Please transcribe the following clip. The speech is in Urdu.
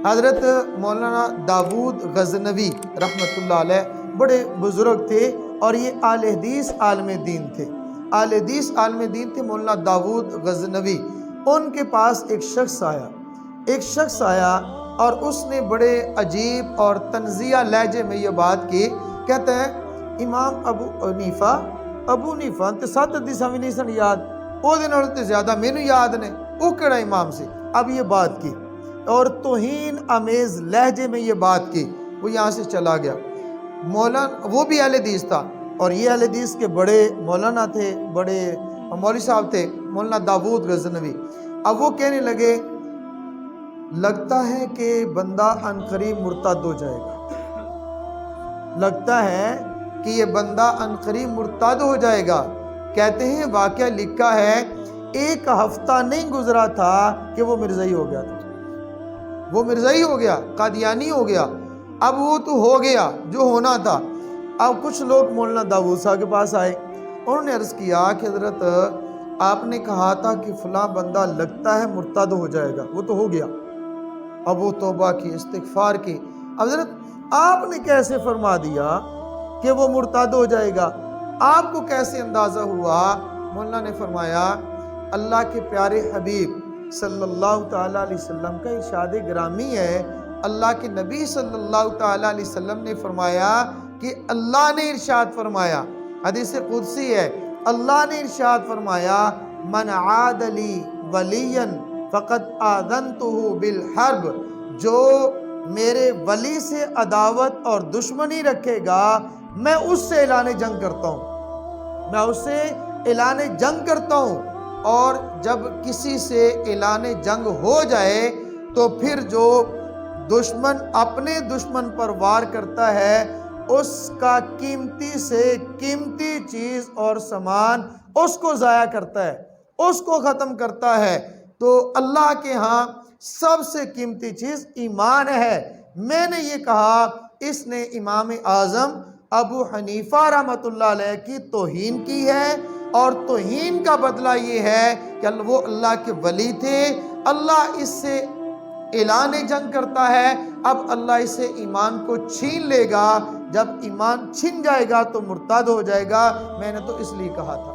حضرت مولانا داود غزنوی رحمۃ اللہ علیہ بڑے بزرگ تھے اور یہ اہل حدیث عالم دین تھے، اہل حدیث عالم دین تھے مولانا داود غزنوی۔ ان کے پاس ایک شخص آیا اور اس نے بڑے عجیب اور طنزیہ لہجے میں یہ بات کی، کہتے ہیں امام ابو حنیفہ تے 7 حدیثاں بھی نہیں سن یاد، او دے نال تے زیادہ مینوں یاد نے، او کیڑا امام سے؟ اب یہ بات کی اور توہین آمیز لہجے میں یہ بات کی، وہ یہاں سے چلا گیا۔ مولانا وہ بھی اہل حدیث تھا اور یہ اہل حدیث کے بڑے مولانا تھے، بڑے مولوی صاحب تھے مولانا داود غزنوی۔ اب وہ کہنے لگے لگتا ہے کہ بندہ عنقریب مرتد ہو جائے گا، لگتا ہے کہ یہ بندہ عنقریب مرتد ہو جائے گا۔ کہتے ہیں واقعہ لکھا ہے 1 ہفتہ نہیں گزرا تھا کہ وہ مرزائی ہو گیا تھا، وہ مرزائی ہو گیا، قادیانی ہو گیا۔ اب وہ تو ہو گیا جو ہونا تھا۔ اب کچھ لوگ مولانا داود صاحب کے پاس آئے، انہوں نے عرض کیا کہ حضرت آپ نے کہا تھا کہ فلاں بندہ لگتا ہے مرتد ہو جائے گا، وہ تو ہو گیا۔ اب وہ توبہ کی، استغفار کی۔ اب حضرت آپ نے کیسے فرما دیا کہ وہ مرتد ہو جائے گا؟ آپ کو کیسے اندازہ ہوا؟ مولانا نے فرمایا اللہ کے پیارے حبیب صلی اللہ تعالیٰ علیہ وسلم کا ارشاد گرامی ہے، اللہ کے نبی صلی اللہ تعالیٰ علیہ وسلم نے فرمایا کہ اللہ نے ارشاد فرمایا، حدیث قدسی ہے، اللہ نے ارشاد فرمایا من عاد لی ولیا فقد آذنتہ بالحرب، جو میرے ولی سے عداوت اور دشمنی رکھے گا میں اس سے اعلان جنگ کرتا ہوں، میں اس سے اعلان جنگ کرتا ہوں۔ اور جب کسی سے اعلان جنگ ہو جائے تو پھر جو دشمن اپنے دشمن پر وار کرتا ہے اس کا قیمتی سے قیمتی چیز اور سامان اس کو ضائع کرتا ہے، اس کو ختم کرتا ہے۔ تو اللہ کے ہاں سب سے قیمتی چیز ایمان ہے۔ میں نے یہ کہا اس نے امام اعظم ابو حنیفہ رحمۃ اللہ علیہ کی توہین کی ہے، اور توہین کا بدلہ یہ ہے کہ وہ اللہ کے ولی تھے، اللہ اس سے اعلان جنگ کرتا ہے، اب اللہ اس سے ایمان کو چھین لے گا، جب ایمان چھن جائے گا تو مرتد ہو جائے گا۔ میں نے تو اس لیے کہا تھا۔